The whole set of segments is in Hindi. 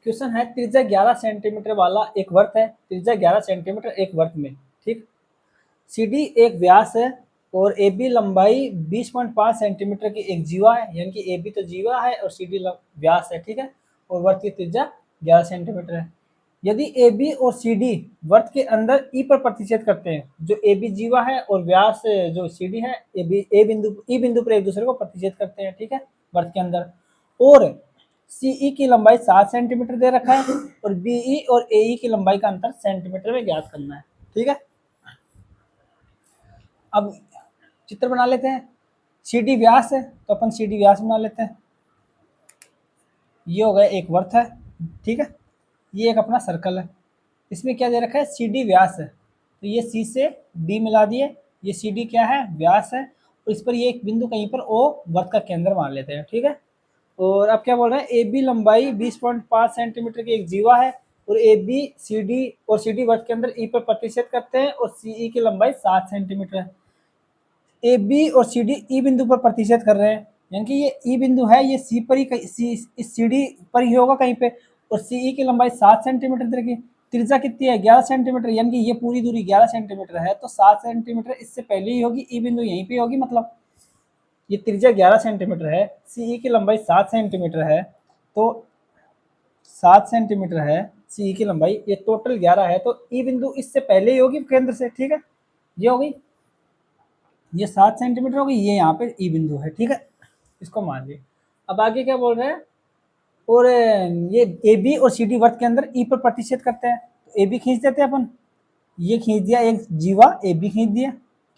क्वेश्चन है त्रिज्या 11 सेंटीमीटर वाला एक वर्त है, त्रिज्या 11 सेंटीमीटर एक वर्त में, ठीक। CD एक व्यास है और AB लंबाई 20.5 सेंटीमीटर की एक जीवा है, यानी कि AB तो जीवा है और CD व्यास है, ठीक है। और वर्त की त्रिज्या 11 सेंटीमीटर है। यदि AB और CD वर्त के अंदर E पर प्रतिच्छेद करते हैं, जो AB जीवा है और व्यास जो CD है E बिंदु पर एक दूसरे को प्रतिच्छेद करते हैं, ठीक है, वर्त के अंदर। और CE की लंबाई 7 सेंटीमीटर दे रखा है और BE और AE की लंबाई का अंतर सेंटीमीटर में ज्ञात करना है, ठीक है। अब चित्र बना लेते हैं। CD व्यास है तो अपन CD व्यास बना लेते हैं। ये हो गया एक वर्त है, ठीक है। ये एक अपना सर्कल है, इसमें क्या दे रखा है, CD व्यास है, तो ये C से D मिला दिए, ये CD क्या है, व्यास है, और इस पर ये एक बिंदु कहीं पर O वर्त का केंद्र मान लेते हैं, ठीक है। और अब क्या बोल रहे हैं, AB लंबाई 20.5 सेंटीमीटर की एक जीवा है और AB CD और CD वर्त के अंदर E पर प्रतिच्छेद करते हैं और CE की लंबाई 7 सेंटीमीटर है। AB और CD E बिंदु पर प्रतिच्छेद कर रहे हैं, यानी कि ये E बिंदु है, ये C पर ही इस CD पर ही होगा कहीं पे, और CE की लंबाई 7 सेंटीमीटर की, त्रिज्या कितनी है 11 सेंटीमीटर, यानी कि ये पूरी दूरी 11 सेंटीमीटर है, तो 7 सेंटीमीटर इससे पहले ही होगी, E बिंदु यहीं पे होगी, मतलब ये त्रिज्या 11 सेंटीमीटर है, CE की लंबाई 7 सेंटीमीटर है, तो 7 सेंटीमीटर है CE की लंबाई, ये टोटल 11 है, तो E बिंदु इससे पहले ही होगी केंद्र से, ठीक है। ये हो गई, ये 7 सेंटीमीटर हो गई, ये यहाँ पे E बिंदु है, ठीक है, इसको मान लिया। अब आगे क्या बोल रहे हैं, और ये AB और CD वर्त के अंदर E पर प्रतिच्छेद करते हैं, तो AB खींच देते हैं अपन, ये खींच दिया, एक जीवा AB खींच दिया,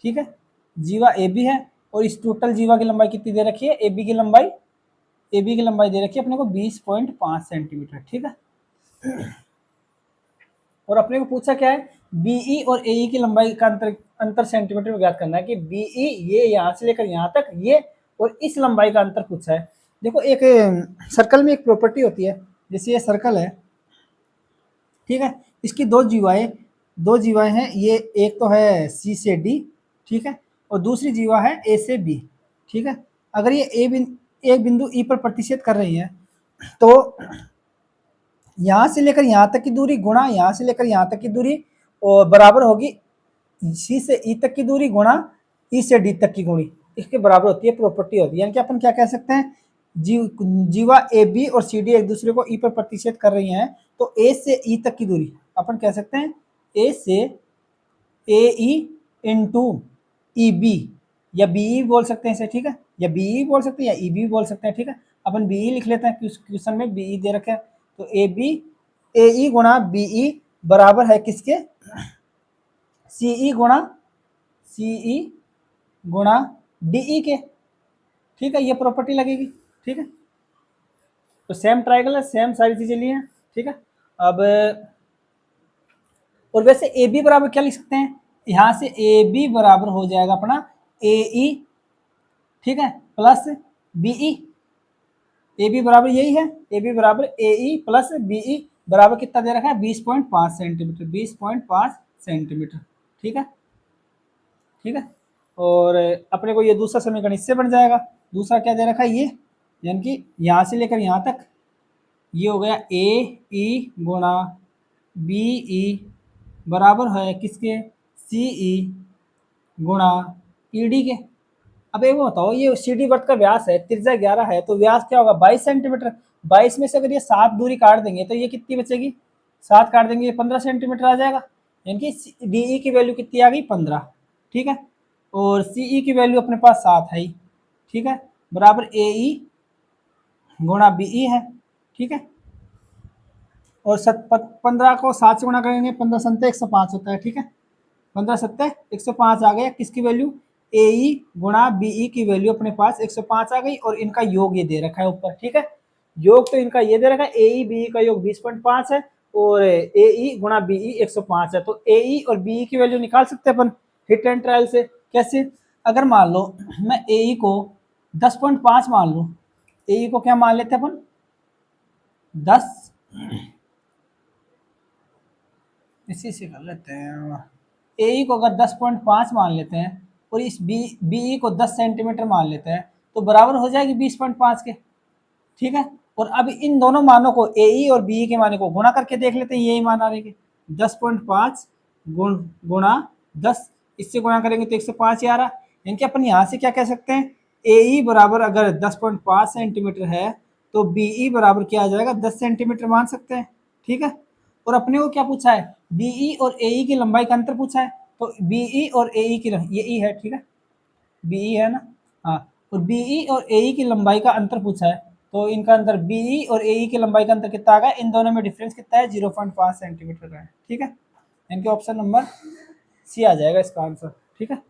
ठीक है, जीवा AB है, और इस टोटल जीवा की लंबाई कितनी दे रखी है, AB की लंबाई दे रखी है अपने को 20.5 सेंटीमीटर, ठीक है। और अपने को पूछा क्या है, BE और AE की लंबाई का अंतर सेंटीमीटर में ज्ञात करना है, कि BE ये यहाँ से लेकर यहाँ तक ये, और इस लंबाई का अंतर पूछा है। देखो एक सर्कल में एक प्रॉपर्टी होती है, जैसे ये सर्कल है, ठीक है, इसकी दो जीवाएं हैं, ये एक तो है C से D, ठीक है, और दूसरी जीवा है A से B, ठीक है। अगर ये एक बिंदु E पर प्रतिच्छेद कर रही है, तो यहाँ से लेकर यहाँ तक की दूरी गुणा यहाँ से लेकर यहाँ तक की दूरी और बराबर होगी C से E तक की दूरी गुणा E से D तक की दूरी, इसके बराबर होती है, प्रॉपर्टी होती है। यानी कि अपन क्या कह सकते हैं, जीवा AB और CD एक दूसरे को E पर प्रतिच्छेद कर रही हैं, तो A से E तक की दूरी अपन कह सकते हैं A से AE इंटू EB, या BE बोल सकते हैं इसे, ठीक है, या BE बोल सकते हैं या EB बोल सकते हैं, ठीक है। अपन BE लिख लेते हैं, क्वेश्चन में BE दे रखे हैं, तो AE गुणा BE बराबर है किसके, CE गुणा DE के, ठीक है, ये प्रॉपर्टी लगेगी, ठीक है। तो सेम ट्राइंगल है, सेम सारी चीजें ली हैं, ठीक है। अब और वैसे AB बराबर क्या लिख सकते हैं, यहां से AB बराबर हो जाएगा अपना AE, ठीक है, प्लस BE, AB बराबर यही है, AB बराबर AE प्लस BE बराबर कितना दे रखा है, 20.5 सेंटीमीटर, 20.5 सेंटीमीटर, ठीक है, ठीक है। और अपने को ये दूसरा समीकरण इससे बन जाएगा, दूसरा क्या दे रखा है, ये यानी कि यहाँ से लेकर यहाँ तक, ये हो गया AE गुणा BE बराबर है किसके, CE गुणा ED के। अब एक बताओ, ये CD वर्त का व्यास है, त्रिज्या 11 है, तो व्यास क्या होगा 22 सेंटीमीटर, 22 में से अगर ये 7 दूरी काट देंगे तो ये कितनी बचेगी, 7 काट देंगे, ये 15 सेंटीमीटर आ जाएगा, यानी कि DE की वैल्यू कितनी आ गई 15, ठीक है, और CE की वैल्यू अपने पास 7 है ही, ठीक है, बराबर AE गुणा BE है, ठीक है। और 15 को 7 से गुणा करेंगे, 15 सत्ते 105 होता है, ठीक है, 15 सत्ते 105 आ गया, किसकी वैल्यू, AE गुणा BE की वैल्यू अपने पास 105 आ गई, और इनका योग ये दे रखा है ऊपर, ठीक है, योग तो इनका ये दे रखा है, AE BE का योग 20.5 है और AE गुणा BE 105 है, तो AE और BE की वैल्यू निकाल सकते हैं अपन हिट एंड ट्रायल से। कैसे, अगर मान लो मैं AE को 10.5 मान लूँ, AE को क्या मान लेते हैं अपन 10, इसी से कर लेते हैं, AE को अगर 10.5 मान लेते हैं और इस BE को 10 सेंटीमीटर मान लेते हैं, तो बराबर हो जाएगी 20.5 के, ठीक है। और अब इन दोनों मानों को ए और बी के मानों को गुणा करके देख लेते हैं, यही मान आ रहे 10.5 गुणा 10, इससे गुणा करेंगे तो 105 ही आ रहा। यानी कि अपन यहाँ से क्या कह सकते हैं, ए बराबर अगर 10.5 सेंटीमीटर है तो बी बराबर क्या आ जाएगा, 10 सेंटीमीटर मान सकते हैं। ठीक है, और अपने को क्या पूछा है, बी और ए की लंबाई का अंतर पूछा है, तो बी और ए की ये ई है, ठीक है, बी है ना, हाँ, और बी और ए की लंबाई का अंतर पूछा है, तो इनका अंतर बी और ए की लंबाई का अंतर कितना आ गया, इन दोनों में डिफरेंस कितना है, 0.5 सेंटीमीटर का है। ठीक है, इनके ऑप्शन नंबर सी आ जाएगा इसका आंसर। ठीक है।